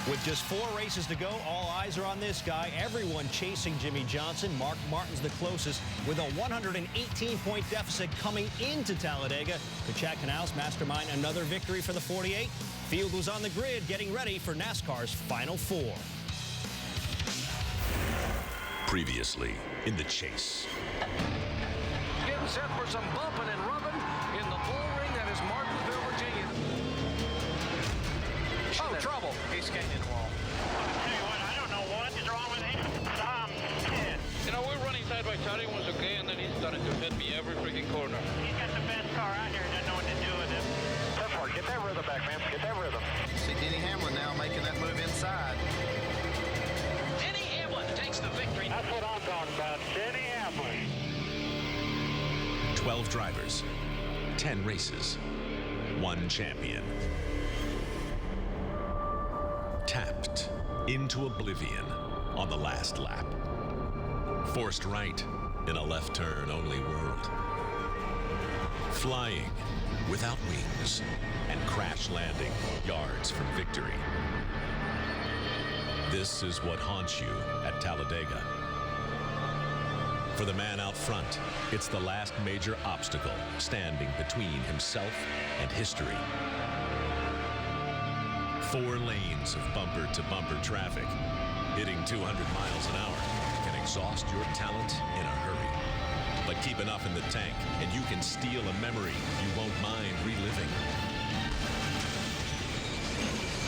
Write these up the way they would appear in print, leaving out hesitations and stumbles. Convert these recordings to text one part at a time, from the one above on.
With just 4 races to go, all eyes are on this guy. Everyone chasing Jimmy Johnson. Mark Martin's the closest with a 118-point deficit coming into Talladega. The Chad Canals mastermind another victory for the 48. Field was on the grid getting ready for NASCAR's Final 4. Previously in the chase. Getting set for some bumping and rubbing in the bull ring that is Martinsville, Virginia. Oh, trouble. He's skating in the wall. I'll tell you what, I don't know what is wrong with him. I'm pissed. You know, we're running side by side. He was okay, and then he's starting to hit me every freaking corner. He's got the best car out here. Doesn't know what to do with it. Tough hard. Get that rhythm back, man. Get that rhythm. See Denny Hamlin now making that move inside. Denny Hamlin takes the victory. That's what I'm talking about. Denny Hamlin. 12 drivers, 10 races, 1 champion. Tapped into oblivion on the last lap. Forced right in a left turn only world. Flying without wings and crash landing yards from victory. This is what haunts you at Talladega. For the man out front, it's the last major obstacle standing between himself and history. 4 lanes of bumper-to-bumper traffic, hitting 200 miles an hour, can exhaust your talent in a hurry. But keep enough in the tank, and you can steal a memory you won't mind reliving.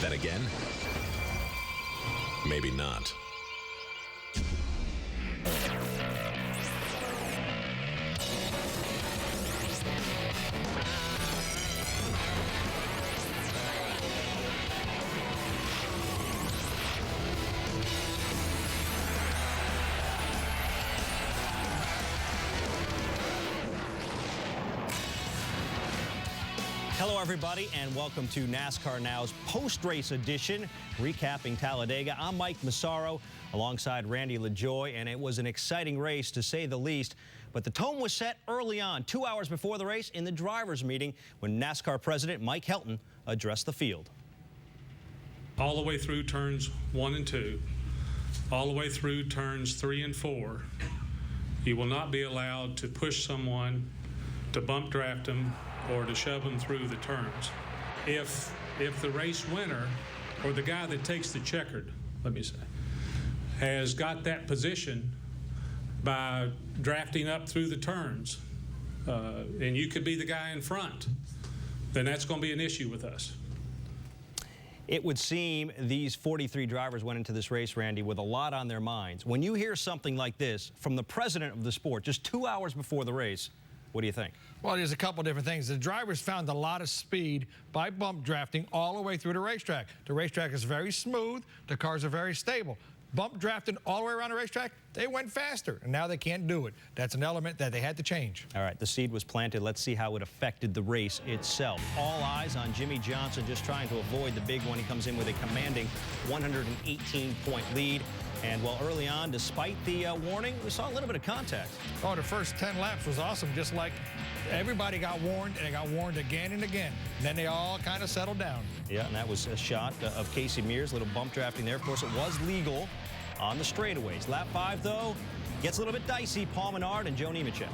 Then again, maybe not. Hello, everybody, and welcome to NASCAR Now's post-race edition, recapping Talladega. I'm Mike Massaro, alongside Randy LaJoy, and it was an exciting race, to say the least. But the tone was set early on, 2 hours before the race, in the drivers' meeting, when NASCAR President Mike Helton addressed the field. All the way through turns 1 and 2, all the way through turns 3 and 4, you will not be allowed to push someone, to bump draft them, or to shove them through the turns. If the race winner, or the guy that takes the checkered, let me say, has got that position by drafting up through the turns, and you could be the guy in front, then that's going to be an issue with us. It would seem these 43 drivers went into this race, Randy, with a lot on their minds. When you hear something like this from the president of the sport just 2 hours before the race, what do you think? Well, there's a couple different things. The drivers found a lot of speed by bump drafting all the way through the racetrack. The racetrack is very smooth. The cars are very stable. Bump drafting all the way around the racetrack, they went faster, and now they can't do it. That's an element that they had to change. All right, the seed was planted. Let's see how it affected the race itself. All eyes on Jimmy Johnson, just trying to avoid the big one. He comes in with a commanding 118-point lead. And while early on, despite the warning, we saw a little bit of contact. Oh, the first 10 laps was awesome, just like everybody got warned, and they got warned again and again. And then they all kind of settled down. Yeah, and that was a shot of Casey Mears, a little bump drafting there. Of course, it was legal on the straightaways. Lap 5, though, gets a little bit dicey. Paul Menard and Joe Nemechek.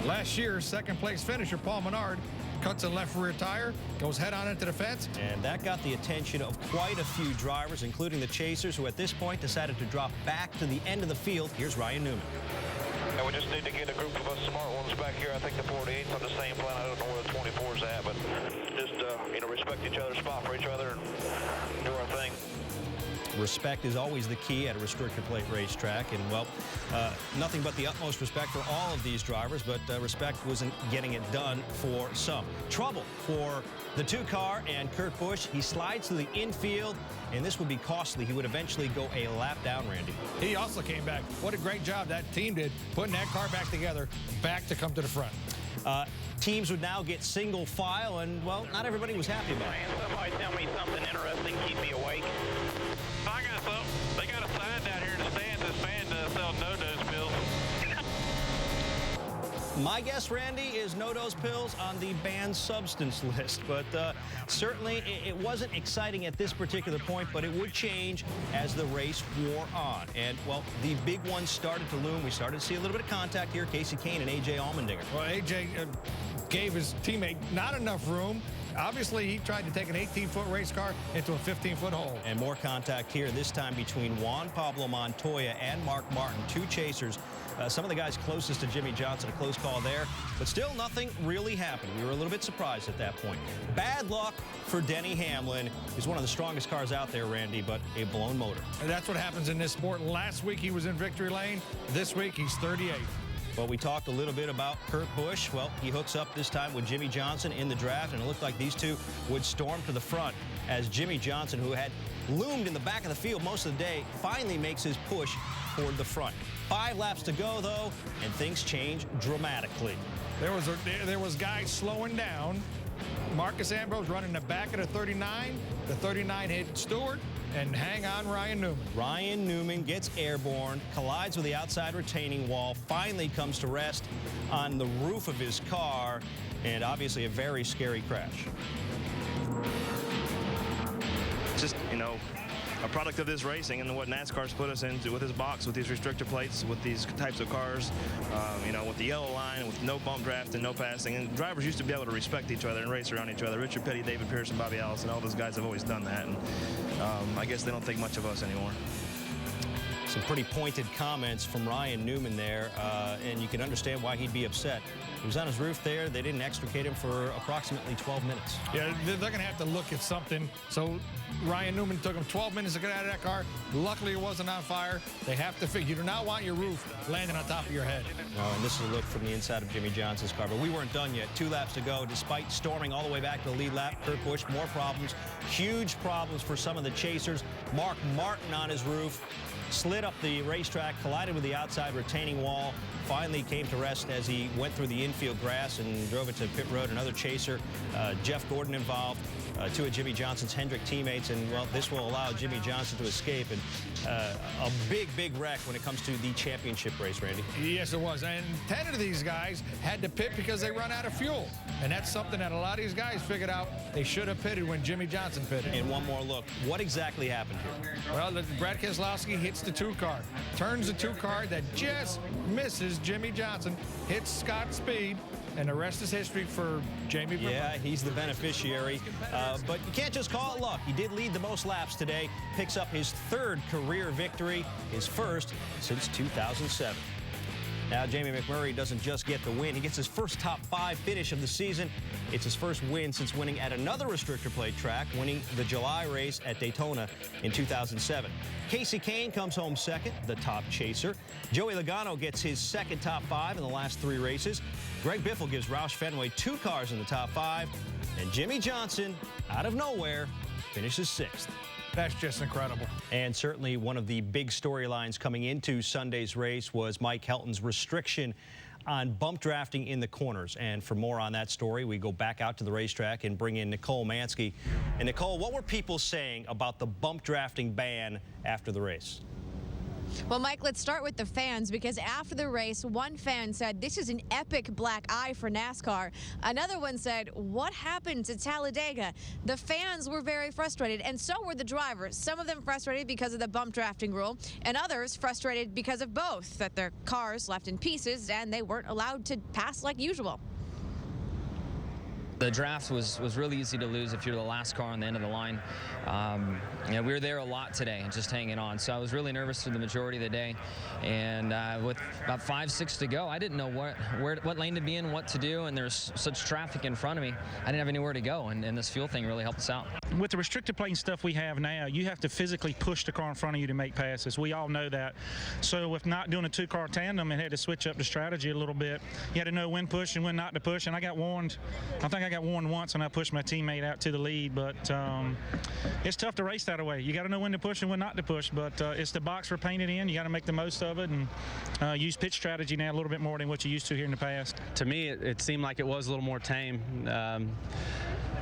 Last year's second-place finisher, Paul Menard, cuts a left rear tire, goes head-on into the fence. And that got the attention of quite a few drivers, including the chasers, who at this point decided to drop back to the end of the field. Here's Ryan Newman. And we just need to get a group of us smart ones back here. I think the 48's on the same plan. I don't know where the 24's at, but just, you know, respect each other's spot for each other and do our thing. Respect is always the key at a restrictor plate racetrack, and, well, nothing but the utmost respect for all of these drivers, but respect wasn't getting it done for some. Trouble for the 2-car and Kurt Busch. He slides to the infield, and this would be costly. He would eventually go a lap down, Randy. He also came back. What a great job that team did, putting that car back together, back to come to the front. Teams would now get single file, and, well, not everybody was happy about it. Somebody tell me something interesting, keep me awake. I got something. They got a sign down here in the stands that's banned to sell no-dose pills. My guess, Randy, is no-dose pills on the banned substance list, but certainly it wasn't exciting at this particular point, but it would change as the race wore on. And, well, the big ones started to loom. We started to see a little bit of contact here, Casey Kane and A.J. Allmendinger. Well, A.J. Gave his teammate not enough room. Obviously, he tried to take an 18-foot race car into a 15-foot hole. And more contact here, this time between Juan Pablo Montoya and Mark Martin, two chasers. Some of the guys closest to Jimmy Johnson, a close call there. But still, nothing really happened. We were a little bit surprised at that point. Bad luck for Denny Hamlin. He's one of the strongest cars out there, Randy, but a blown motor. And that's what happens in this sport. Last week, he was in victory lane. This week, he's 38th. Well, we talked a little bit about Kurt Busch. Well, he hooks up this time with Jimmy Johnson in the draft, and it looked like these two would storm to the front as Jimmy Johnson, who had loomed in the back of the field most of the day, finally makes his push toward the front. 5 laps to go, though, and things change dramatically. There was guys slowing down. Marcus Ambrose running the back of the 39. The 39 hit Stewart. And hang on, Ryan Newman. Ryan Newman gets airborne, collides with the outside retaining wall, finally comes to rest on the roof of his car, and obviously a very scary crash. Just, you know, a product of this racing and what NASCAR's put us into with this box, with these restrictor plates, with these types of cars, you know, with the yellow line, with no bump draft and no passing. And drivers used to be able to respect each other and race around each other. Richard Petty, David Pearson, Bobby Allison, all those guys have always done that. And I guess they don't think much of us anymore. Some pretty pointed comments from Ryan Newman there, and you can understand why he'd be upset. He was on his roof there. They didn't extricate him for approximately 12 minutes. Yeah, they're going to have to look at something. So Ryan Newman took him 12 minutes to get out of that car. Luckily, it wasn't on fire. They have to figure. You do not want your roof landing on top of your head. No, and this is a look from the inside of Jimmy Johnson's car. But we weren't done yet. 2 laps to go. Despite storming all the way back to the lead lap, Kurt Busch, more problems. Huge problems for some of the chasers. Mark Martin on his roof. Slid up the racetrack, collided with the outside retaining wall, finally came to rest as he went through the infield grass and drove it to pit road. Another chaser, Jeff Gordon involved, 2 of Jimmy Johnson's Hendrick teammates, and, well, this will allow Jimmy Johnson to escape. And a big wreck when it comes to the championship race, Randy. Yes, it was. And 10 of these guys had to pit because they run out of fuel. And that's something that a lot of these guys figured out they should have pitted when Jimmy Johnson pitted. And one more look. What exactly happened here? Well, Brad Keselowski hits the 2 car, turns the 2 car that just misses Jimmy Johnson, hits Scott Speed, and the rest is history for Jamie Vermeulen. Yeah, he's the beneficiary. But you can't just call it luck. He did lead the most laps today, picks up his 3rd career victory, his 1st since 2007. Now, Jamie McMurray doesn't just get the win. He gets his first top 5 finish of the season. It's his first win since winning at another restrictor plate track, winning the July race at Daytona in 2007. Casey Kane comes home 2nd, the top chaser. Joey Logano gets his 2nd top 5 in the last 3 races. Greg Biffle gives Roush Fenway 2 cars in the top 5. And Jimmy Johnson, out of nowhere, finishes 6th. That's just incredible. And certainly one of the big storylines coming into Sunday's race was Mike Helton's restriction on bump drafting in the corners. And for more on that story, we go back out to the racetrack and bring in Nicole Mansky. And Nicole, what were people saying about the bump drafting ban after the race? Well, Mike, let's start with the fans, because after the race, one fan said this is an epic black eye for NASCAR. Another one said, what happened to Talladega? The fans were very frustrated, and so were the drivers. Some of them frustrated because of the bump drafting rule, and others frustrated because of both, that their cars left in pieces and they weren't allowed to pass like usual. The draft was really easy to lose if you're the last car on the end of the line. We were there a lot today and just hanging on. So I was really nervous for the majority of the day. And with about 5-6 to go, I didn't know what lane to be in, what to do, and there's such traffic in front of me. I didn't have anywhere to go, and this fuel thing really helped us out. With the restricted plate and stuff we have now, you have to physically push the car in front of you to make passes. We all know that. So with not doing a 2-car tandem, it had to switch up the strategy a little bit. You had to know when to push and when not to push, and I got warned. I think I got warned once when I pushed my teammate out to the lead, but it's tough to race that way. You got to know when to push and when not to push, but it's the box we're painted in. You got to make the most of it and use pitch strategy now a little bit more than what you used to here in the past. To me, it seemed like it was a little more tame.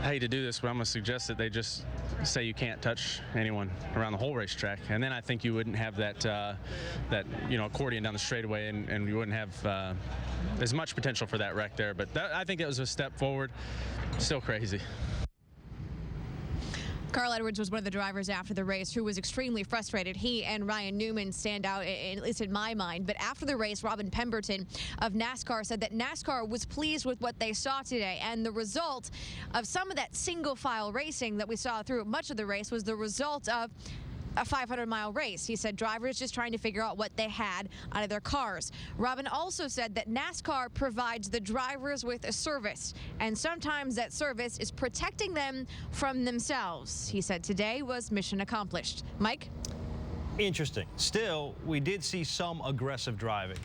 hate to do this, but I'm going to suggest that they just say you can't touch anyone around the whole racetrack, and then I think you wouldn't have that accordion down the straightaway, and you wouldn't have as much potential for that wreck there. But I think it was a step forward. Still crazy. Carl Edwards was one of the drivers after the race who was extremely frustrated. He and Ryan Newman stand out, at least in my mind. But after the race, Robin Pemberton of NASCAR said that NASCAR was pleased with what they saw today. And the result of some of that single file racing that we saw through much of the race was the result of a 500-mile race. He said drivers just trying to figure out what they had out of their cars. Robin also said that NASCAR provides the drivers with a service, and sometimes that service is protecting them from themselves. He said today was mission accomplished. Mike? Interesting. Still, we did see some aggressive driving.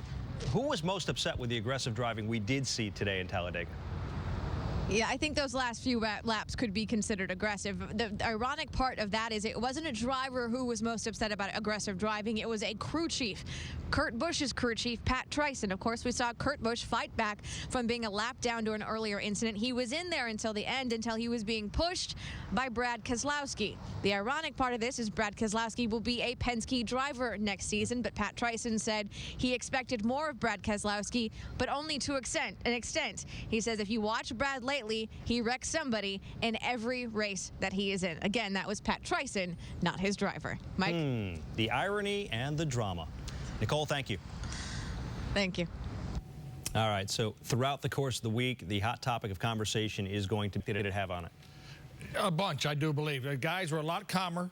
Who was most upset with the aggressive driving we did see today in Talladega? Yeah, I think those last few laps could be considered aggressive. The ironic part of that is it wasn't a driver who was most upset about aggressive driving. It was a crew chief. Kurt Busch's crew chief, Pat Tryson. Of course, we saw Kurt Busch fight back from being a lap down to an earlier incident. He was in there until the end, until he was being pushed by Brad Keselowski. The ironic part of this is Brad Keselowski will be a Penske driver next season, but Pat Tryson said he expected more of Brad Keselowski, but only to an extent. He says if you watch Brad lately, he wrecks somebody in every race that he is in. Again, that was Pat Tryson, not his driver. Mike? The irony and the drama. Nicole, thank you. Thank you. All right, so throughout the course of the week, the hot topic of conversation is going to have on it. A bunch, I do believe. The guys were a lot calmer.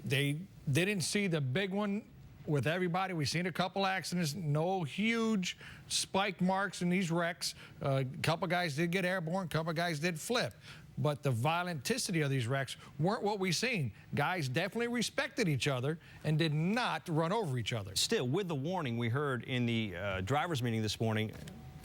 They didn't see the big one with everybody. We've seen a couple accidents, no huge spike marks in these wrecks. A couple guys did get airborne, a couple guys did flip. But the violenticity of these wrecks weren't what we've seen. Guys definitely respected each other and did not run over each other. Still, with the warning we heard in the drivers' meeting this morning,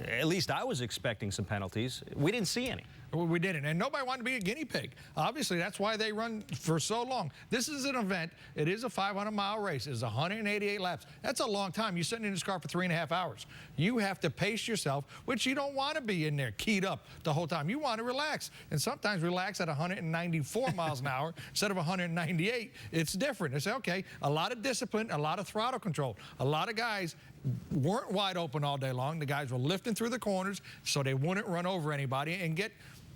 at least I was expecting some penalties. We didn't see any. We didn't, and nobody wanted to be a guinea pig. Obviously, that's why they run for so long. This is an event. It is a 500-mile race. It's 188 laps. That's a long time. You're sitting in this car for 3.5 hours. You have to pace yourself, which you don't want to be in there keyed up the whole time. You want to relax, and sometimes relax at 194 miles an hour instead of 198. It's different. It's okay. A lot of discipline, a lot of throttle control. A lot of guys weren't wide open all day long. The guys were lifting through the corners so they wouldn't run over anybody and get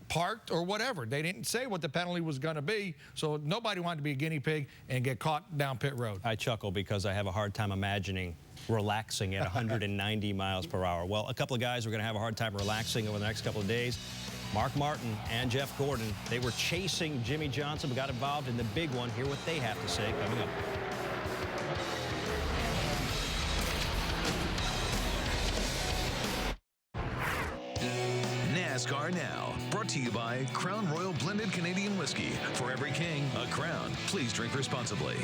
parked or whatever. They didn't say what the penalty was going to be, so nobody wanted to be a guinea pig and get caught down pit road. I chuckle because I have a hard time imagining relaxing at 190 miles per hour. Well, a couple of guys are going to have a hard time relaxing over the next couple of days. Mark Martin and Jeff Gordon, they were chasing Jimmy Johnson, but got involved in the big one. Hear what they have to say coming up. NASCAR Now, brought to you by Crown Royal Blended Canadian Whiskey. For every king, a crown. Please drink responsibly.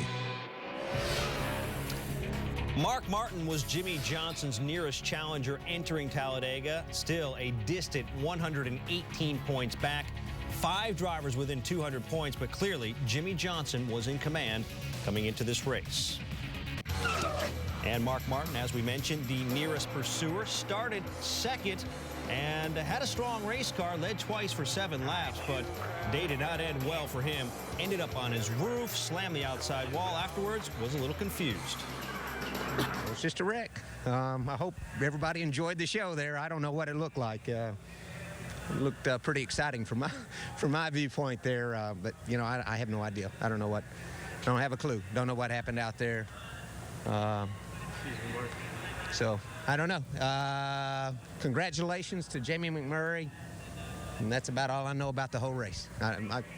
Mark Martin was Jimmy Johnson's nearest challenger entering Talladega. Still a distant 118 points back. 5 drivers within 200 points, but clearly Jimmy Johnson was in command coming into this race. And Mark Martin, as we mentioned, the nearest pursuer, started second and had a strong race car, led twice for 7 laps, but day did not end well for him. Ended up on his roof, slammed the outside wall. Afterwards, was a little confused. It was just a wreck. I hope everybody enjoyed the show there. I don't know what it looked like. It looked pretty exciting from my viewpoint there, but you know, I have no idea. I don't know what. I don't have a clue. Don't know what happened out there. So I don't know. Congratulations to Jamie McMurray. And that's about all I know about the whole race.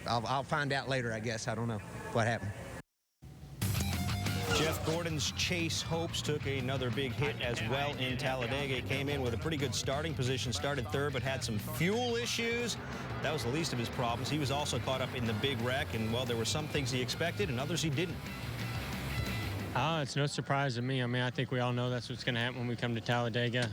I'll find out later, I guess. I don't know what happened. Jeff Gordon's chase hopes took another big hit as well in Talladega. He came in with a pretty good starting position, started third, but had some fuel issues. That was the least of his problems. He was also caught up in the big wreck, and, well, there were some things he expected and others he didn't. It's no surprise to me. I mean, I think we all know that's what's going to happen when we come to Talladega.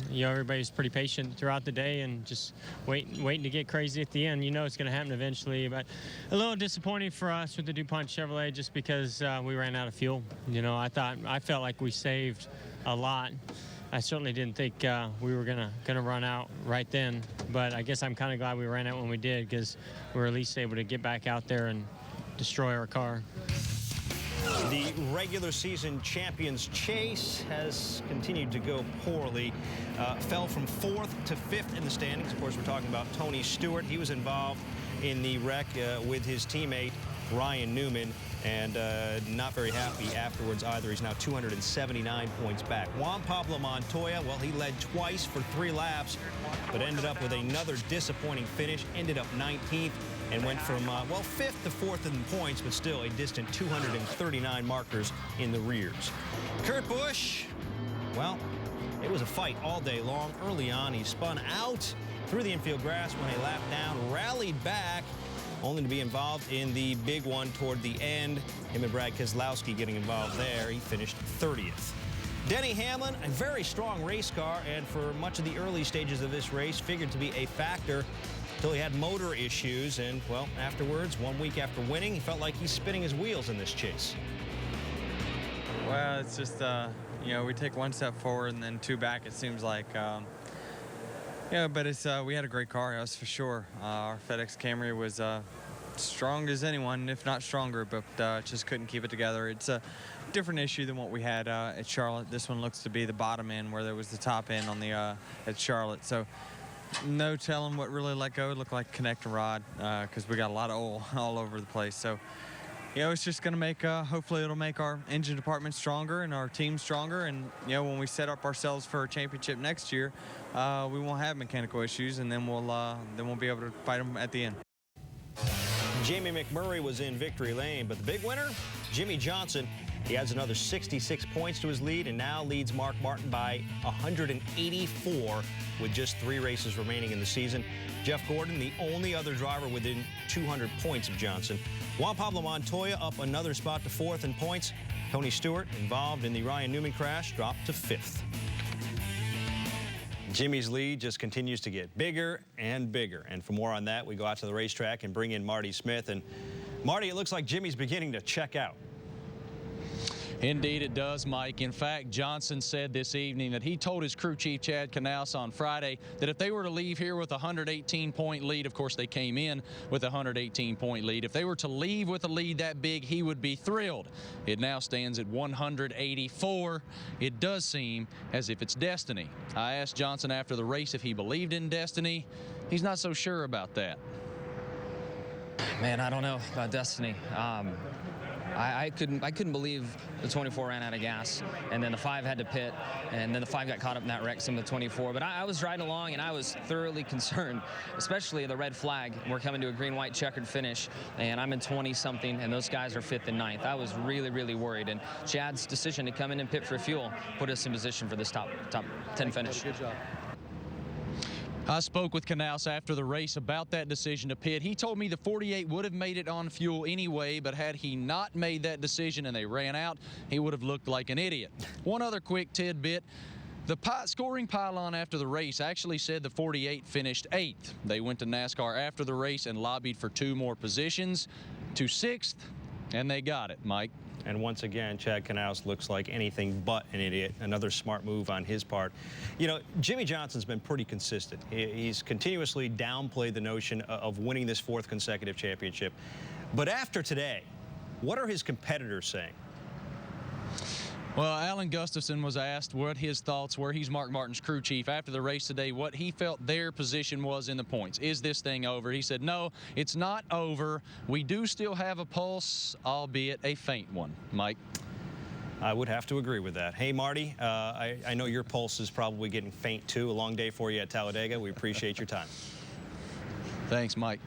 You know, everybody's pretty patient throughout the day and just waiting to get crazy at the end. You know it's going to happen eventually, but a little disappointing for us with the DuPont Chevrolet just because we ran out of fuel. You know, I felt like we saved a lot I certainly didn't think we were gonna run out right then, but I guess I'm kind of glad we ran out when we did, because we were at least able to get back out there and destroy our car. The regular season champions chase has continued to go poorly. Fell from 4th to 5th in the standings. Of course, we're talking about Tony Stewart. He was involved in the wreck with his teammate Ryan Newman, and not very happy afterwards either. He's now 279 points back. Juan Pablo Montoya, well, he led twice for 3 laps, but ended up with another disappointing finish. Ended up 19th and went from, well, 5th to 4th in points, but still a distant 239 markers in the rears. Kurt Busch, well, it was a fight all day long. Early on, he spun out through the infield grass, went a lap down, rallied back, only to be involved in the big one toward the end. Him and Brad Keselowski getting involved there. He finished 30th. Denny Hamlin, a very strong race car, and for much of the early stages of this race, figured to be a factor until he had motor issues. And, well, afterwards, 1 week after winning, he felt like he's spinning his wheels in this chase. Well, it's just, you know, we take 1 step forward and then 2 back, it seems like. Yeah, but it's we had a great car, that's for sure. Our FedEx Camry was strong as anyone, if not stronger, but just couldn't keep it together. It's a different issue than what we had at Charlotte. This one looks to be the bottom end, where there was the top end on the at Charlotte. So no telling what really let go. It looked like connector rod, because we got a lot of oil all over the place. So, you know, it's just going to make, hopefully it'll make our engine department stronger and our team stronger. And, you know, when we set up ourselves for a championship next year, we won't have mechanical issues, and then we'll be able to fight them at the end. Jamie McMurray was in victory lane, but the big winner, Jimmy Johnson. He adds another 66 points to his lead and now leads Mark Martin by 184 with just 3 races remaining in the season. Jeff Gordon, the only other driver within 200 points of Johnson. Juan Pablo Montoya up another spot to 4th in points. Tony Stewart, involved in the Ryan Newman crash, dropped to 5th. Jimmy's lead just continues to get bigger and bigger. And for more on that, we go out to the racetrack and bring in Marty Smith. And Marty, it looks like Jimmy's beginning to check out. Indeed it does, Mike. In fact, Johnson said this evening that he told his crew chief, Chad Knaus, on Friday that if they were to leave here with a 118-point lead, of course they came in with a 118-point lead. If they were to leave with a lead that big, he would be thrilled. It now stands at 184. It does seem as if it's destiny. I asked Johnson after the race if he believed in destiny. He's not so sure about that. Man, I don't know about destiny. I couldn't believe the 24 ran out of gas, and then the 5 had to pit, and then the 5 got caught up in that wreck, some of the 24. But I was riding along, and I was thoroughly concerned, especially the red flag. We're coming to a green-white checkered finish, and I'm in 20-something, and those guys are 5th and 9th. I was really, really worried, and Chad's decision to come in and pit for fuel put us in position for this top 10 finish. Good job. I spoke with Knaus after the race about that decision to pit. He told me the 48 would have made it on fuel anyway, but had he not made that decision and they ran out, he would have looked like an idiot. One other quick tidbit. The scoring pylon after the race actually said the 48 finished 8th. They went to NASCAR after the race and lobbied for 2 more positions to 6th, and they got it, Mike. And once again, Chad Knaus looks like anything but an idiot. Another smart move on his part. You know, Jimmy Johnson's been pretty consistent. He's continuously downplayed the notion of winning this 4th consecutive championship. But after today, what are his competitors saying? Well, Alan Gustafson was asked what his thoughts were. He's Mark Martin's crew chief after the race today, what he felt their position was in the points. Is this thing over? He said, no, it's not over. We do still have a pulse, albeit a faint one. Mike? I would have to agree with that. Hey, Marty, I know your pulse is probably getting faint, too. A long day for you at Talladega. We appreciate your time. Thanks, Mike.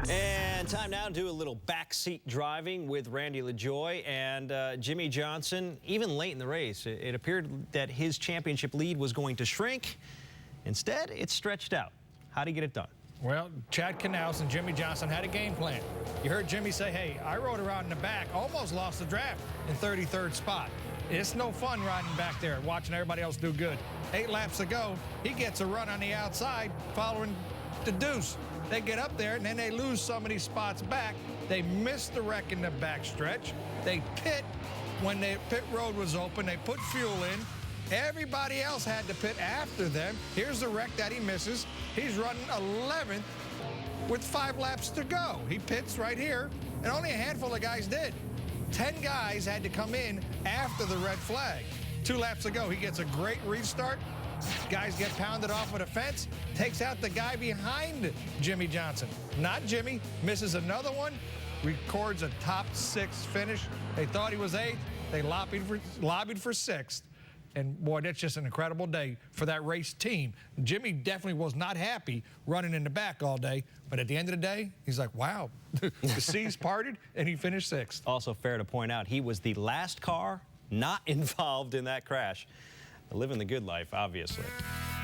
And time now to do a little backseat driving with Randy LaJoie and Jimmy Johnson. Even late in the race, it appeared that his championship lead was going to shrink. Instead, it stretched out. How'd he get it done? Well, Chad Knaus and Jimmy Johnson had a game plan. You heard Jimmy say, hey, I rode around in the back, almost lost the draft in 33rd spot. It's no fun riding back there, watching everybody else do good. 8 laps to go, he gets a run on the outside following the deuce. They get up there, and then they lose some of these spots back. They miss the wreck in the backstretch. They pit, when the pit road was open, they put fuel in. Everybody else had to pit after them. Here's the wreck that he misses. He's running 11th with 5 laps to go. He pits right here, and only a handful of guys did. 10 guys had to come in after the red flag. 2 laps to go. He gets a great restart. Guys get pounded off with a fence. Takes out the guy behind Jimmy Johnson. Not Jimmy. Misses another one. Records a top 6 finish. They thought he was 8th. They lobbied for 6th. And, boy, that's just an incredible day for that race team. Jimmy definitely was not happy running in the back all day. But at the end of the day, he's like, wow, the seas parted, and he finished 6th. Also fair to point out, he was the last car not involved in that crash. Living the good life, obviously.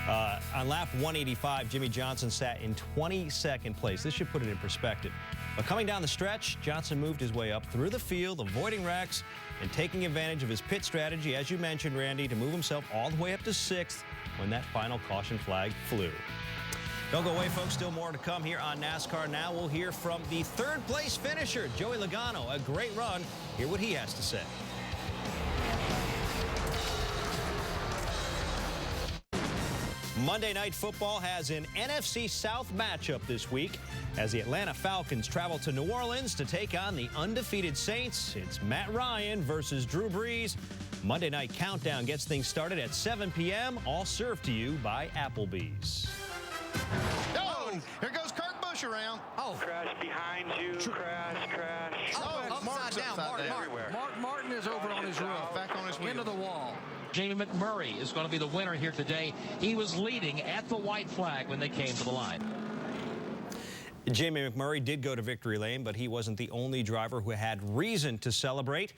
On lap 185, Jimmy Johnson sat in 22nd place. This should put it in perspective. But coming down the stretch, Johnson moved his way up through the field, avoiding wrecks and taking advantage of his pit strategy, as you mentioned, Randy, to move himself all the way up to 6th when that final caution flag flew. Don't go away, folks. Still more to come here on NASCAR Now. We'll hear from the 3rd place finisher, Joey Logano. A great run. Hear what he has to say. Monday Night Football has an NFC South matchup this week as the Atlanta Falcons travel to New Orleans to take on the undefeated Saints. It's Matt Ryan versus Drew Brees. Monday Night Countdown gets things started at 7 p.m. All served to you by Applebee's. Oh, here goes Kurt Busch around. Oh. Crash behind you. Crash. Oh, Mark's upside down. Mark Martin is over on his roof. Back on his wheel. Into the wall. Jamie McMurray is going to be the winner here today. He was leading at the white flag when they came to the line. Jamie McMurray did go to victory lane, but he wasn't the only driver who had reason to celebrate.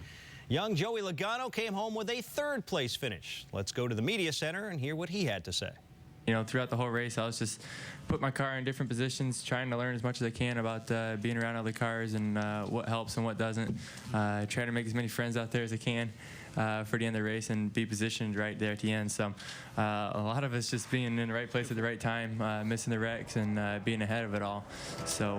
Young Joey Logano came home with a 3rd place finish. Let's go to the media center and hear what he had to say. You know, throughout the whole race, I was just put my car in different positions, trying to learn as much as I can about being around other cars and what helps and what doesn't. Try to make as many friends out there as I can for the end of the race and be positioned right there at the end. So a lot of it's just being in the right place at the right time, missing the wrecks and being ahead of it all. So,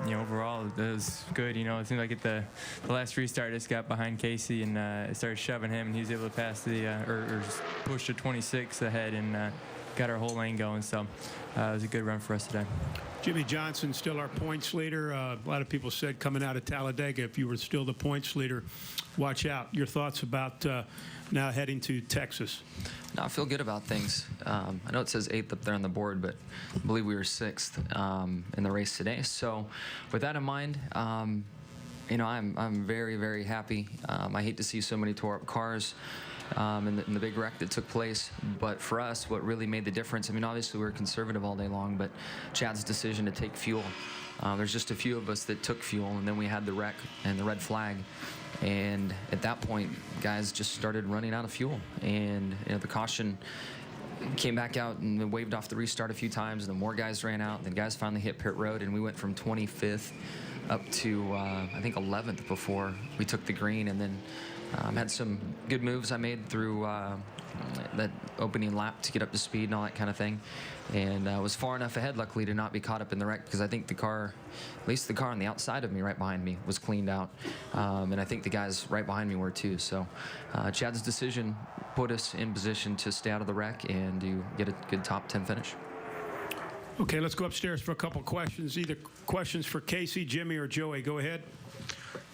you know, overall, it was good. You know, it seemed like at the last restart, I just got behind Casey and started shoving him, and he was able to pass or push to 26 ahead and got our whole lane going, so it was a good run for us today. Jimmy Johnson still our points leader. A lot of people said coming out of Talladega, if you were still the points leader, watch out. Your thoughts about now heading to Texas? No, I feel good about things. I know it says 8th up there on the board, but I believe we were 6th in the race today. So with that in mind, you know, I'm very, very happy. I hate to see so many tore up cars in the big wreck that took place. But for us, what really made the difference, I mean, obviously we were conservative all day long, but Chad's decision to take fuel. There's just a few of us that took fuel, and then we had the wreck and the red flag. And at that point, guys just started running out of fuel. And you know, the caution came back out and waved off the restart a few times, and then more guys ran out, and then guys finally hit pit road, and we went from 25th up to, I think, 11th before we took the green, and then had some good moves I made through that opening lap to get up to speed and all that kind of thing. And was far enough ahead, luckily, to not be caught up in the wreck, because I think the car, at least the car on the outside of me, right behind me, was cleaned out. And I think the guys right behind me were too. So Chad's decision put us in position to stay out of the wreck and to get a good top 10 finish. Okay, let's go upstairs for a couple questions. Either questions for Casey, Jimmy, or Joey. Go ahead.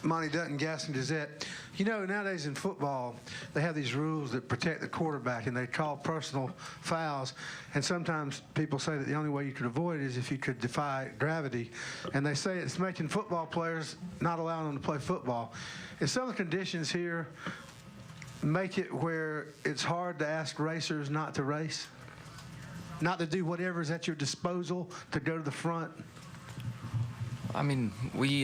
Monty Dutton, Gaston Gazette. You know, nowadays in football, they have these rules that protect the quarterback, and they call personal fouls. And sometimes people say that the only way you could avoid it is if you could defy gravity. And they say it's making football players, not allowing them to play football. And some of the conditions here make it where it's hard to ask racers not to race, not to do whatever is at your disposal to go to the front. I mean, we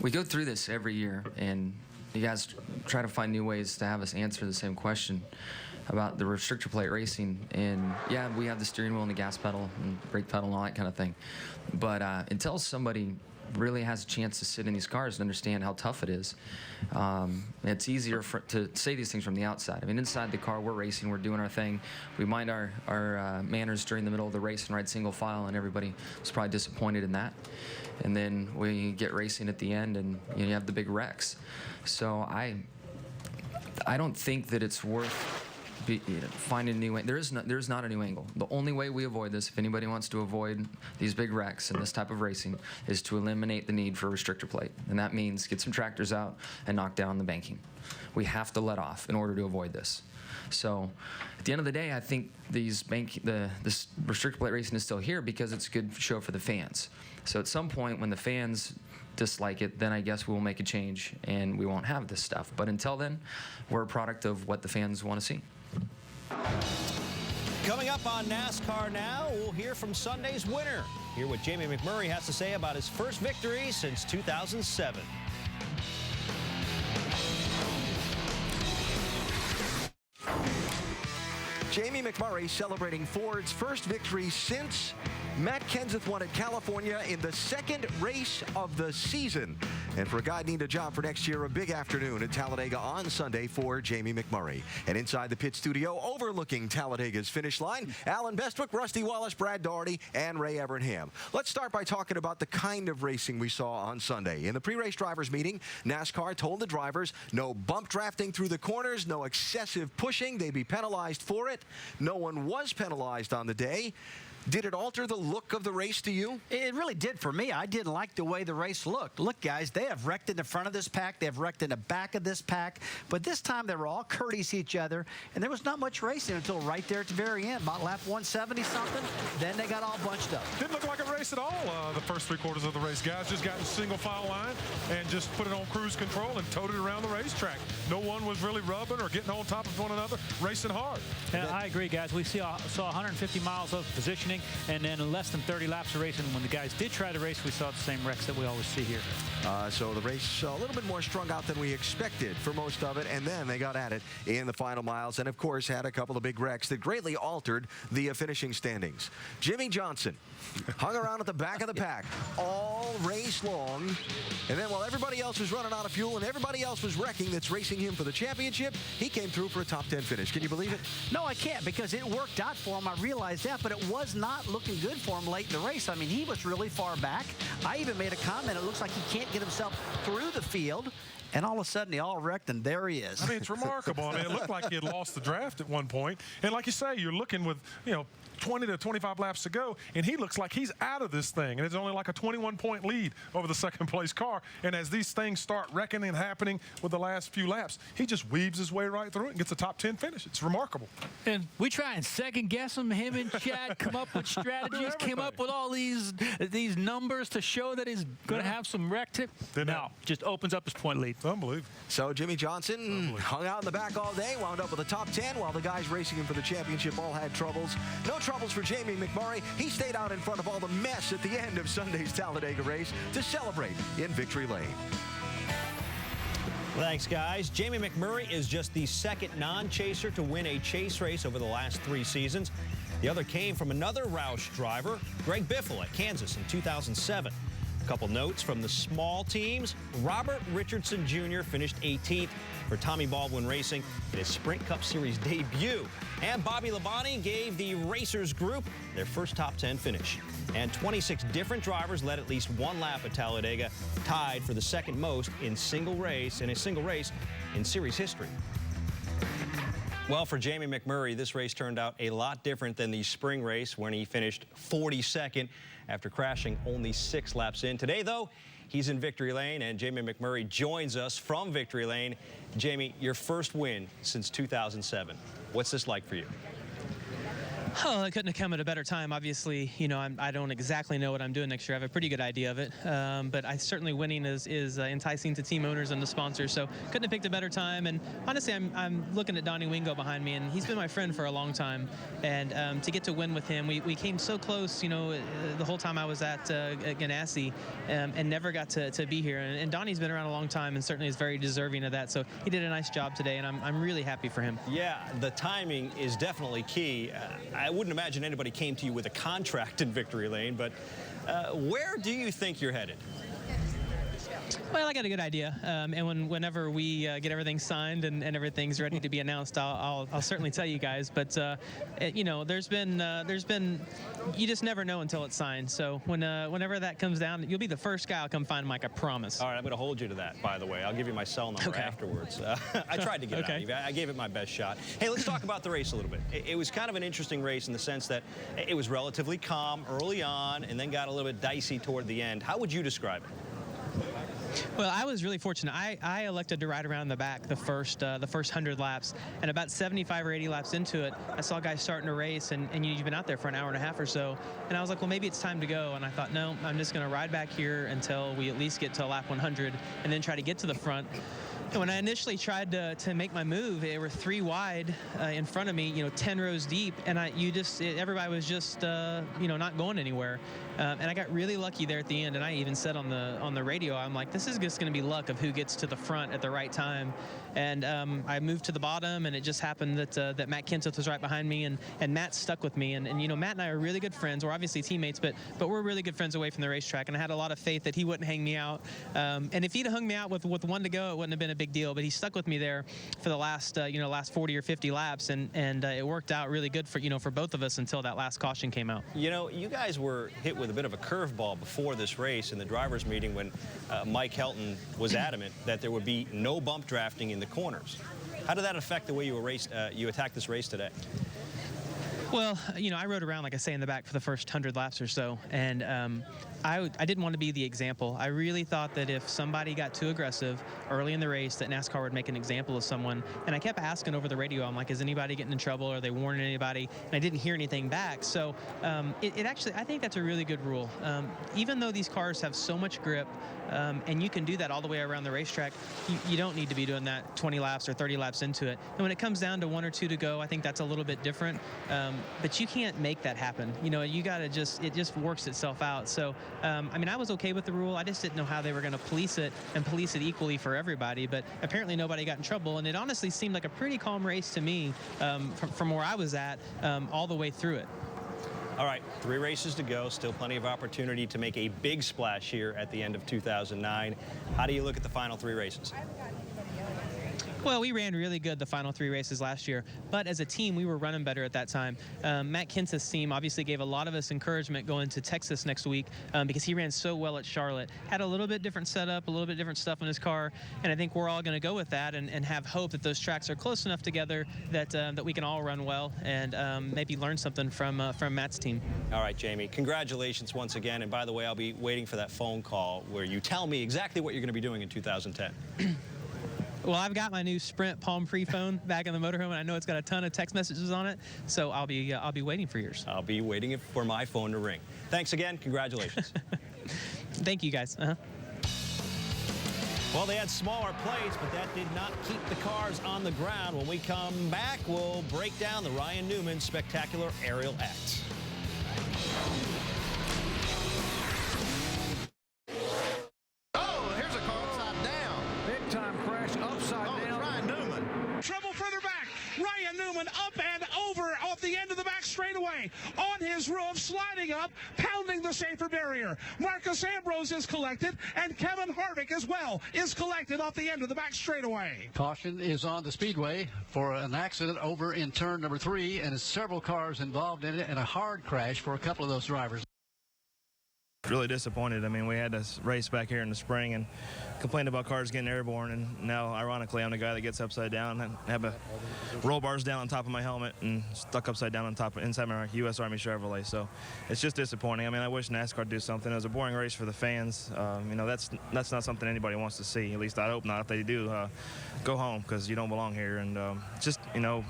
go through this every year, and you guys try to find new ways to have us answer the same question about the restrictor plate racing. And yeah, we have the steering wheel and the gas pedal and brake pedal and all that kind of thing. But until somebody really has a chance to sit in these cars and understand how tough it is. It's easier to say these things from the outside. I mean, inside the car, we're racing, we're doing our thing. We mind our manners during the middle of the race and ride single file, and everybody was probably disappointed in that. And then we get racing at the end, and you have the big wrecks. So I don't think that it's worth finding a new angle. There's not a new angle. The only way we avoid this, if anybody wants to avoid these big wrecks and this type of racing, is to eliminate the need for a restrictor plate. And that means get some tractors out and knock down the banking. We have to let off in order to avoid this. So at the end of the day, I think this restrictor plate racing is still here because it's a good show for the fans. So at some point when the fans dislike it, then I guess we'll make a change and we won't have this stuff. But until then, we're a product of what the fans want to see. Coming up on NASCAR Now, we'll hear from Sunday's winner. Hear what Jamie McMurray has to say about his first victory since 2007. Jamie McMurray celebrating Ford's first victory since Matt Kenseth won at California in the second race of the season. And for a guy needing a job for next year, a big afternoon at Talladega on Sunday for Jamie McMurray. And inside the pit studio, overlooking Talladega's finish line, Alan Bestwick, Rusty Wallace, Brad Daugherty, and Ray Evernham. Let's start by talking about the kind of racing we saw on Sunday. In the pre-race drivers meeting, NASCAR told the drivers no bump drafting through the corners, no excessive pushing. They'd be penalized for it. No one was penalized on the day. Did it alter the look of the race to you? It really did for me. I didn't like the way the race looked. Look, guys, they have wrecked in the front of this pack. They have wrecked in the back of this pack. But this time they were all courteous to each other, and there was not much racing until right there at the very end, about lap 170-something. Then they got all bunched up. Didn't look like a race at all the first 3 quarters of the race. Guys just got in single file line and just put it on cruise control and towed it around the racetrack. No one was really rubbing or getting on top of one another, racing hard. Yeah, I agree, guys. We saw 150 miles of positioning, and then in less than 30 laps of racing, when the guys did try to race, we saw the same wrecks that we always see here. So the race a little bit more strung out than we expected for most of it, and then they got at it in the final miles, and of course had a couple of big wrecks that greatly altered the finishing standings. Jimmy Johnson hung around at the back of the pack all race long, and then while everybody else was running out of fuel and everybody else was wrecking that's racing him for the championship, he came through for a top 10 finish. Can you believe it? No, I can't, because it worked out for him. I realized that, but it was not looking good for him late in the race. I mean, he was really far back. I even made a comment. It looks like he can't get himself through the field. And all of a sudden, he all wrecked, and there he is. I mean, it's remarkable. I mean, it looked like he had lost the draft at one point. And like you say, you're looking with, 20 to 25 laps to go, and he looks like he's out of this thing. And it's only like a 21-point lead over the second-place car. And as these things start wrecking and happening with the last few laps, he just weaves his way right through it and gets a top 10 finish. It's remarkable. And we try and second-guess him. Him and Chad come up with strategies, came up with all these numbers to show that he's going to have some wreck tip. No, just opens up his point lead. Unbelievable. So Jimmy Johnson hung out in the back all day, wound up with a top 10, while the guys racing him for the championship all had troubles. No troubles for Jamie McMurray. He stayed out in front of all the mess at the end of Sunday's Talladega race to celebrate in Victory Lane. Thanks, guys. Jamie McMurray is just the second non-chaser to win a chase race over the last 3 seasons. The other came from another Roush driver, Greg Biffle at Kansas in 2007. A couple notes from the small teams. Robert Richardson Jr. finished 18th for Tommy Baldwin Racing in his Sprint Cup Series debut. And Bobby Labonte gave the Racers group their first top 10 finish. And 26 different drivers led at least 1 lap at Talladega, tied for the second most in a single race in series history. Well, for Jamie McMurray, this race turned out a lot different than the spring race when he finished 42nd after crashing only 6 laps in. Today, though, he's in Victory Lane, and Jamie McMurray joins us from Victory Lane. Jamie, your first win since 2007. What's this like for you? Oh, it couldn't have come at a better time. Obviously, I don't exactly know what I'm doing next year. I have a pretty good idea of it, but certainly winning is enticing to team owners and the sponsors. So couldn't have picked a better time. And honestly, I'm looking at Donnie Wingo behind me, and he's been my friend for a long time. And to get to win with him, we came so close. The whole time I was at Ganassi, and never got to be here. And Donnie's been around a long time, and certainly is very deserving of that. So he did a nice job today, and I'm really happy for him. Yeah, the timing is definitely key. I wouldn't imagine anybody came to you with a contract in Victory Lane, but where do you think you're headed? Well, I got a good idea, and whenever we get everything signed and everything's ready to be announced, I'll certainly tell you guys. But you know, there's been you just never know until it's signed. So whenever that comes down, you'll be the first guy I'll come find, Mike. I promise. All right, I'm going to hold you to that. By the way, I'll give you my cell number afterwards. I tried to get it out of you. I gave it my best shot. Hey, let's talk about the race a little bit. It was kind of an interesting race in the sense that it was relatively calm early on, and then got a little bit dicey toward the end. How would you describe it? Well, I was really fortunate. I elected to ride around the back the first 100 laps, and about 75 or 80 laps into it, I saw guys starting to race, and you've been out there for an hour and a half or so, and I was like, well, maybe it's time to go, and I thought, no, I'm just going to ride back here until we at least get to lap 100, and then try to get to the front. And when I initially tried to make my move, they were 3 wide in front of me, you know, 10 rows deep, and everybody was just, you know, not going anywhere. And I got really lucky there at the end, and I even said on the radio, I'm like, this is just going to be luck of who gets to the front at the right time. And I moved to the bottom, and it just happened that Matt Kenseth was right behind me, and Matt stuck with me. And you know, Matt and I are really good friends. We're obviously teammates, but we're really good friends away from the racetrack, and I had a lot of faith that he wouldn't hang me out. And if he'd hung me out with 1 to go, it wouldn't have been a big deal. But he stuck with me there for the last 40 or 50 laps, and it worked out really good for both of us until that last caution came out. You know, you guys were hit with a bit of a curveball before this race in the drivers' meeting when Mike Helton was adamant that there would be no bump drafting in the corners. How did that affect the way you attacked this race today? Well, you know, I rode around, like I say, in the back for the first 100 laps or so, and I didn't want to be the example. I really thought that if somebody got too aggressive early in the race, that NASCAR would make an example of someone. And I kept asking over the radio, I'm like, is anybody getting in trouble? Are they warning anybody? And I didn't hear anything back. So it actually, I think that's a really good rule. Even though these cars have so much grip, and you can do that all the way around the racetrack, you don't need to be doing that 20 laps or 30 laps into it. And when it comes down to 1 or 2 to go, I think that's a little bit different. But you can't make that happen. You know, you got to it just works itself out. So, I mean, I was okay with the rule. I just didn't know how they were going to police it and police it equally for everybody. But apparently nobody got in trouble. And it honestly seemed like a pretty calm race to me from where I was at all the way through it. All right, 3 races to go. Still plenty of opportunity to make a big splash here at the end of 2009. How do you look at the final 3 races? Well, we ran really good the final 3 races last year, but as a team, we were running better at that time. Matt Kenseth's team obviously gave a lot of us encouragement going to Texas next week because he ran so well at Charlotte. Had a little bit different setup, a little bit different stuff in his car, and I think we're all going to go with that and have hope that those tracks are close enough together that we can all run well and maybe learn something from Matt's team. All right, Jamie, congratulations once again. And by the way, I'll be waiting for that phone call where you tell me exactly what you're going to be doing in 2010. Well, I've got my new Sprint Palm Pre phone back in the motorhome, and I know it's got a ton of text messages on it, so I'll be waiting for yours. I'll be waiting for my phone to ring. Thanks again. Congratulations. Thank you, guys. Well, they had smaller plates, but that did not keep the cars on the ground. When we come back, we'll break down the Ryan Newman spectacular aerial act. Trouble further back. Ryan Newman up and over off the end of the back straightaway. On his roof, sliding up, pounding the safer barrier. Marcus Ambrose is collected, and Kevin Harvick as well is collected off the end of the back straightaway. Caution is on the speedway for an accident over in turn number 3, and several cars involved in it, and a hard crash for a couple of those drivers. Really disappointed. I mean, we had this race back here in the spring and complained about cars getting airborne, and now, ironically, I'm the guy that gets upside down and have a roll bars down on top of my helmet and stuck upside down on top inside my U.S. Army Chevrolet. So it's just disappointing. I mean, I wish NASCAR would do something. It was a boring race for the fans. You know, that's not something anybody wants to see. At least I hope not. If they do, go home because you don't belong here. And just, you know,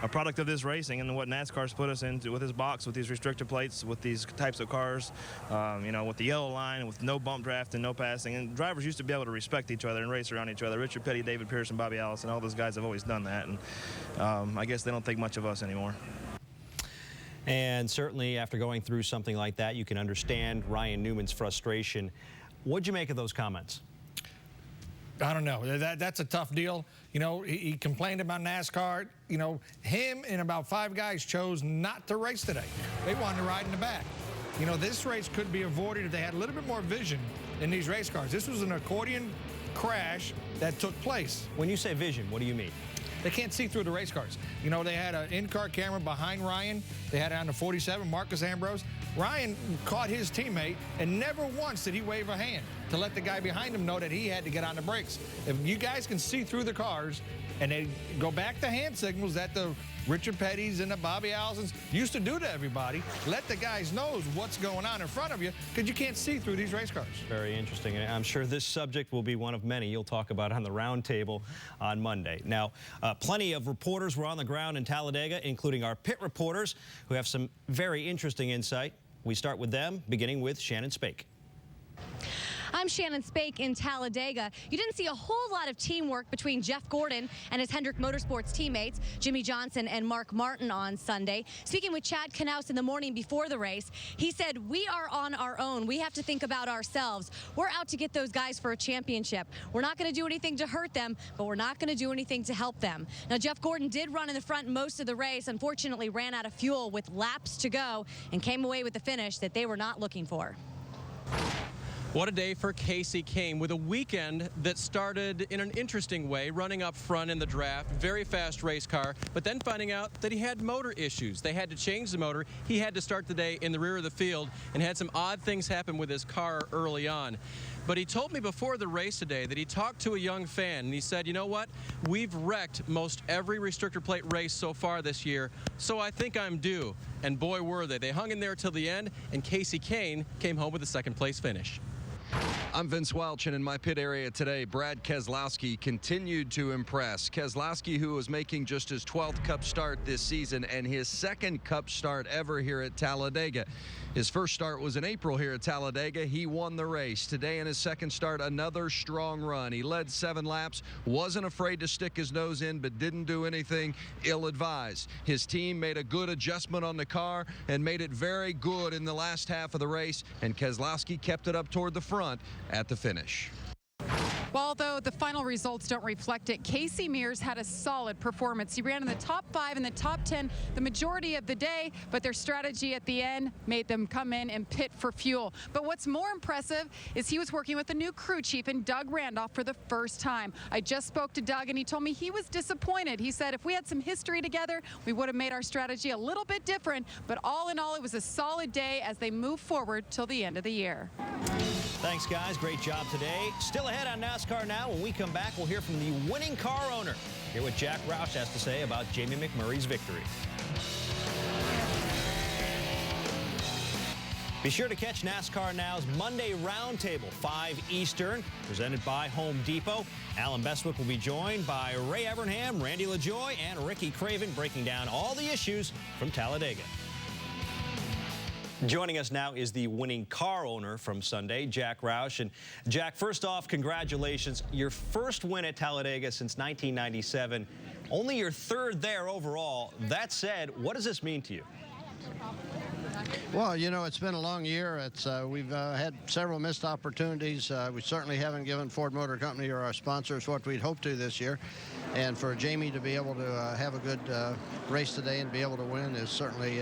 a product of this racing and what NASCAR's put us into with this box, with these restrictor plates, with these types of cars, you know, with the yellow line, with no bump draft and no passing. And drivers used to be able to respect each other and race around each other. Richard Petty, David Pearson, Bobby Allison, all those guys have always done that. And I guess they don't think much of us anymore. And certainly after going through something like that, you can understand Ryan Newman's frustration. What'd you make of those comments? I don't know. That's a tough deal. You know, he complained about NASCAR. You know, him and about 5 guys chose not to race today. They wanted to ride in the back. You know, this race could be avoided if they had a little bit more vision in these race cars. This was an accordion crash that took place. When you say vision, what do you mean? They can't see through the race cars. You know, they had an in-car camera behind Ryan. They had it on the 47, Marcus Ambrose. Ryan caught his teammate, and never once did he wave a hand to let the guy behind him know that he had to get on the brakes. If you guys can see through the cars, and they go back to hand signals that the Richard Petty's and the Bobby Allisons used to do to everybody, let the guys know what's going on in front of you, because you can't see through these race cars. Very interesting, and I'm sure this subject will be one of many you'll talk about on the roundtable on Monday. Now, plenty of reporters were on the ground in Talladega, including our pit reporters, who have some very interesting insight. We start with them, beginning with Shannon Spake. I'm Shannon Spake in Talladega. You didn't see a whole lot of teamwork between Jeff Gordon and his Hendrick Motorsports teammates, Jimmy Johnson and Mark Martin, on Sunday. Speaking with Chad Knaus in the morning before the race, he said, "We are on our own. We have to think about ourselves. We're out to get those guys for a championship. We're not going to do anything to hurt them, but we're not going to do anything to help them." Now, Jeff Gordon did run in the front most of the race, unfortunately ran out of fuel with laps to go and came away with the finish that they were not looking for. What a day for Kasey Kahne, with a weekend that started in an interesting way, running up front in the draft, very fast race car, but then finding out that he had motor issues. They had to change the motor. He had to start the day in the rear of the field and had some odd things happen with his car early on. But he told me before the race today that he talked to a young fan, and he said, "You know what? We've wrecked most every restrictor plate race so far this year, so I think I'm due." And boy, were they. They hung in there till the end, and Kasey Kahne came home with a second-place finish. I'm Vince Welch, and in my pit area today, Brad Keselowski continued to impress. Keselowski, who was making just his 12th Cup start this season and his second Cup start ever here at Talladega. His first start was in April here at Talladega. He won the race. Today in his second start, another strong run. He led 7 laps, wasn't afraid to stick his nose in, but didn't do anything ill-advised. His team made a good adjustment on the car and made it very good in the last half of the race, and Keselowski kept it up toward the front at the finish. Well, although the final results don't reflect it, Casey Mears had a solid performance. He ran in the top 5 and the top 10 the majority of the day, but their strategy at the end made them come in and pit for fuel. But what's more impressive is he was working with a new crew chief in Doug Randolph for the first time. I just spoke to Doug, and he told me he was disappointed. He said if we had some history together, we would have made our strategy a little bit different, but all in all, it was a solid day as they move forward till the end of the year. Thanks, guys. Great job today. Still ahead on NASCAR Now. When we come back, we'll hear from the winning car owner. Hear what Jack Roush has to say about Jamie McMurray's victory. Be sure to catch NASCAR Now's Monday Roundtable, 5 Eastern, presented by Home Depot. Alan Bestwick will be joined by Ray Evernham, Randy LaJoie, and Ricky Craven, breaking down all the issues from Talladega. Joining us now is the winning car owner from Sunday, Jack Roush. And Jack, first off, congratulations. Your first win at Talladega since 1997. Only your third there overall. That said, what does this mean to you? Well, you know, it's been a long year. We've had several missed opportunities. We certainly haven't given Ford Motor Company or our sponsors what we'd hoped to this year. And for Jamie to be able to have a good race today and be able to win is certainly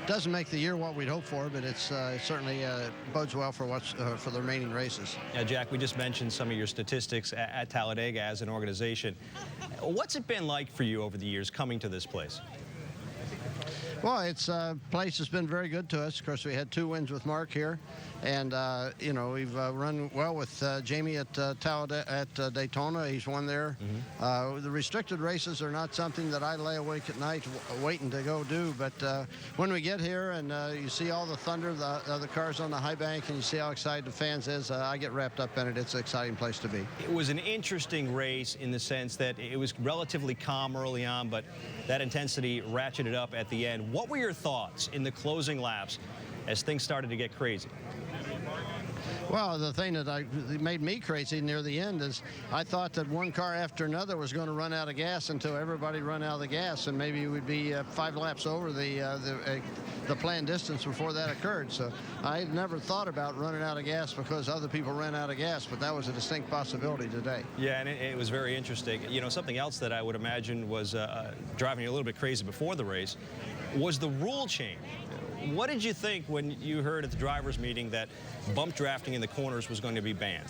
doesn't make the year what we'd hoped for, but it's certainly bodes well for for the remaining races. Yeah, Jack, we just mentioned some of your statistics at Talladega as an organization. What's it been like for you over the years coming to this place? Well, it's a place that's been very good to us. Of course, we had 2 wins with Mark here, and you know, we've run well with Jamie at Daytona. He's won there. The restricted races are not something that I lay awake at night waiting to go do, but when we get here and you see all the thunder, the cars on the high bank, and you see how excited the fans is, I get wrapped up in it. It's an exciting place to be. It was an interesting race in the sense that it was relatively calm early on, but that intensity ratcheted up at the end. What were your thoughts in the closing laps as things started to get crazy? Well, the thing that made me crazy near the end is I thought that one car after another was going to run out of gas until everybody run out of the gas, and maybe it would be 5 laps over the planned distance before that occurred. So I had never thought about running out of gas because other people ran out of gas, but that was a distinct possibility today. Yeah, and it was very interesting. You know, something else that I would imagine was driving you a little bit crazy before the race was the rule change. What did you think when you heard at the drivers' meeting that bump drafting in the corners was going to be banned?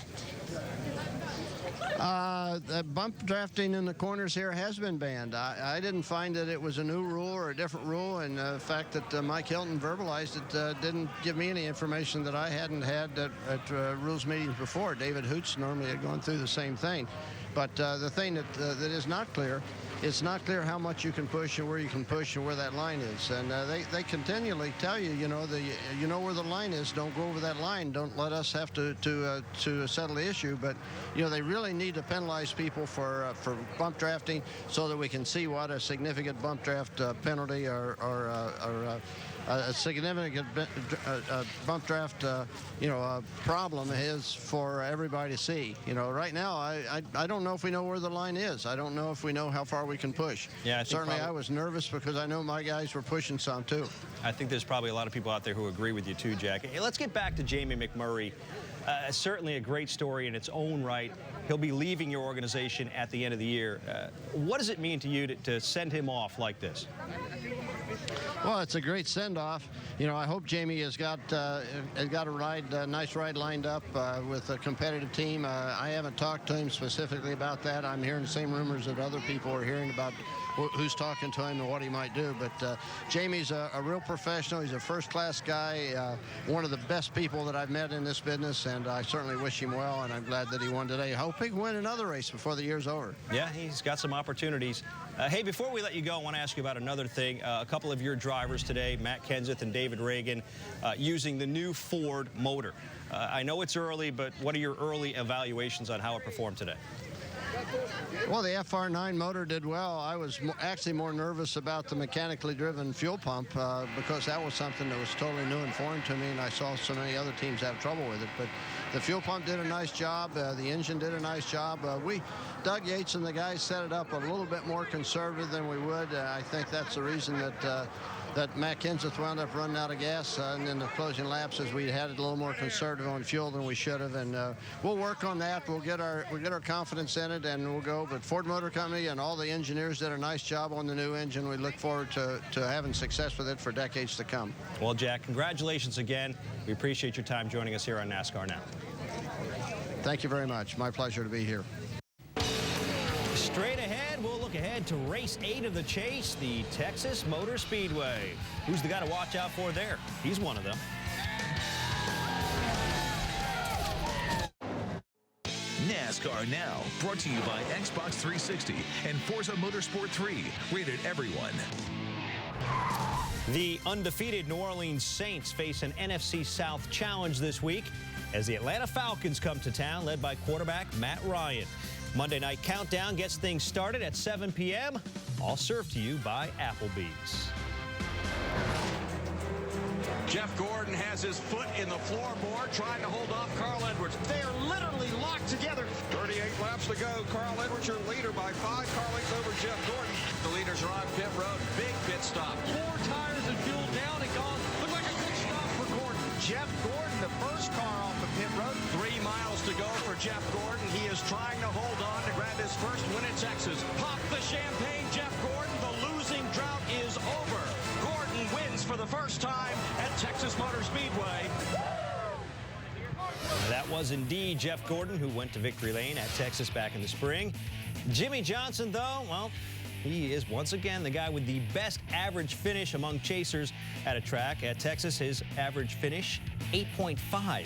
The bump drafting in the corners here has been banned. I didn't find that it was a new rule or a different rule, and the fact that Mike Hilton verbalized it didn't give me any information that I hadn't had at rules meetings before. David Hoots normally had gone through the same thing. But the thing that is not clear, it's not clear how much you can push and where you can push and where that line is. And they continually tell you, you know where the line is. Don't go over that line. Don't let us have to settle the issue. But they really need to penalize people for bump drafting so that we can see what a significant bump draft penalty or a significant bump draft problem is for everybody to see. Right now I don't know if we know where the line is. I don't know if we know how far we can push. Yeah, certainly I was nervous because I know my guys were pushing some too. I think there's probably a lot of people out there who agree with you too, Jack. Hey, let's get back to Jamie McMurray. Certainly a great story in its own right. He'll be leaving your organization at the end of the year. What does it mean to you to send him off like this? Well, it's a great send-off. I hope Jamie has got a nice ride lined up with a competitive team. I haven't talked to him specifically about that. I'm hearing the same rumors that other people are hearing about who's talking to him and what he might do. But Jamie's a real professional. He's a first-class guy, one of the best people that I've met in this business, and I certainly wish him well, and I'm glad that he won today. I hope he can win another race before the year's over. Yeah, he's got some opportunities. Hey, before we let you go, I want to ask you about another thing. A couple of your drivers today, Matt Kenseth and David Reagan, using the new Ford motor. I know it's early, but what are your early evaluations on how it performed today? Well, the FR9 motor did well. I was actually more nervous about the mechanically driven fuel pump because that was something that was totally new and foreign to me, and I saw so many other teams have trouble with it. But the fuel pump did a nice job. The engine did a nice job. Doug Yates and the guys set it up a little bit more conservative than we would. I think that's the reason that Matt Kenseth wound up running out of gas and in the closing laps as we had it a little more conservative on fuel than we should have. And we'll work on that. We'll get our confidence in it, and we'll go. But Ford Motor Company and all the engineers did a nice job on the new engine. We look forward to having success with it for decades to come. Well, Jack, congratulations again. We appreciate your time joining us here on NASCAR Now. Thank you very much. My pleasure to be here. Straight ahead, we'll look ahead to race 8 of the chase, the Texas Motor Speedway. Who's the guy to watch out for there? He's one of them. NASCAR Now, brought to you by Xbox 360 and Forza Motorsport 3, rated everyone. The undefeated New Orleans Saints face an NFC South challenge this week as the Atlanta Falcons come to town, led by quarterback Matt Ryan. Monday Night Countdown gets things started at 7 p.m. All served to you by Applebee's. Jeff Gordon has his foot in the floorboard trying to hold off Carl Edwards. They are literally locked together. 38 laps to go. Carl Edwards, your leader by 5 car lengths over Jeff Gordon. The leaders are on pit road. Big pit stop. 4 tires and fuel down and gone. Look like a good stop for Gordon. Jeff Gordon, the first car off the pit road. 3 miles to go for Jeff Gordon. He is trying to hold on to grab his first win at Texas. Pop the champagne, Jeff Gordon. The losing drought is over. Gordon wins for the first time at Texas Motor Speedway. That was indeed Jeff Gordon, who went to victory lane at Texas back in the spring. Jimmie Johnson, though, well, he is once again the guy with the best average finish among chasers at a track. At Texas, his average finish, 8.5.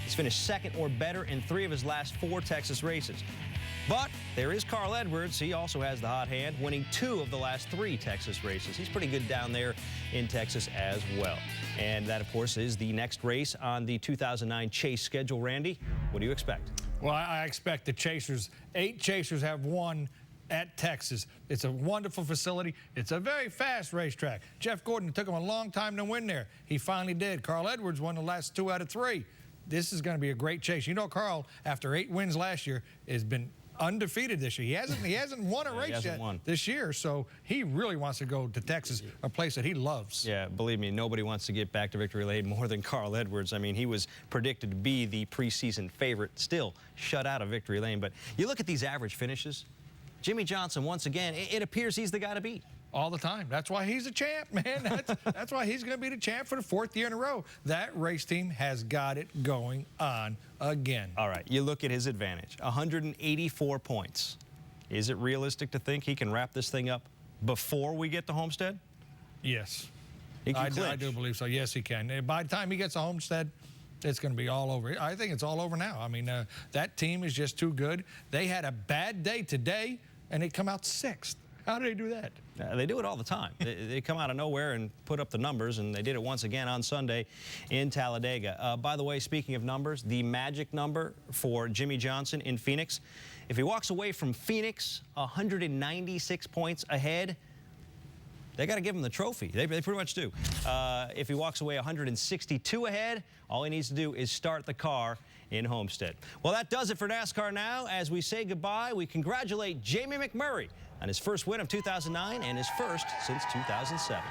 He's finished second or better in 3 of his last 4 Texas races. But there is Carl Edwards. He also has the hot hand, winning 2 of the last 3 Texas races. He's pretty good down there in Texas as well. And that, of course, is the next race on the 2009 Chase schedule. Randy, what do you expect? Well, I expect the chasers, 8 chasers have won at Texas. It's a wonderful facility. It's a very fast racetrack. Jeff Gordon, it took him a long time to win there. He finally did. Carl Edwards won the last 2 out of 3. This is going to be a great chase. You know, Carl, after 8 wins last year, has been undefeated this year. He hasn't won a race yet this year, so he really wants to go to Texas, a place that he loves. Yeah, believe me, nobody wants to get back to victory lane more than Carl Edwards. I mean, he was predicted to be the preseason favorite, still shut out of victory lane. But you look at these average finishes, Jimmie Johnson, once again, it appears he's the guy to beat. all the time. That's why he's a champ, man. That's why he's going to be the champ for the 4th year in a row. That race team has got it going on again. All right, you look at his advantage, 184 points. Is it realistic to think he can wrap this thing up before we get to Homestead? Yes. He can I do believe so. Yes, he can. And by the time he gets to Homestead, it's going to be all over. I think it's all over now. I mean, that team is just too good. They had a bad day today, and they come out 6th. How do they do that? They do it all the time. They come out of nowhere and put up the numbers, and they did it once again on Sunday in Talladega. By the way, speaking of numbers, the magic number for Jimmie Johnson in Phoenix, if he walks away from Phoenix 196 points ahead, they got to give him the trophy. They pretty much do. If he walks away 162 ahead, all he needs to do is start the car in Homestead. Well, that does it for NASCAR Now. As we say goodbye, we congratulate Jamie McMurray on his first win of 2009 and his first since 2007.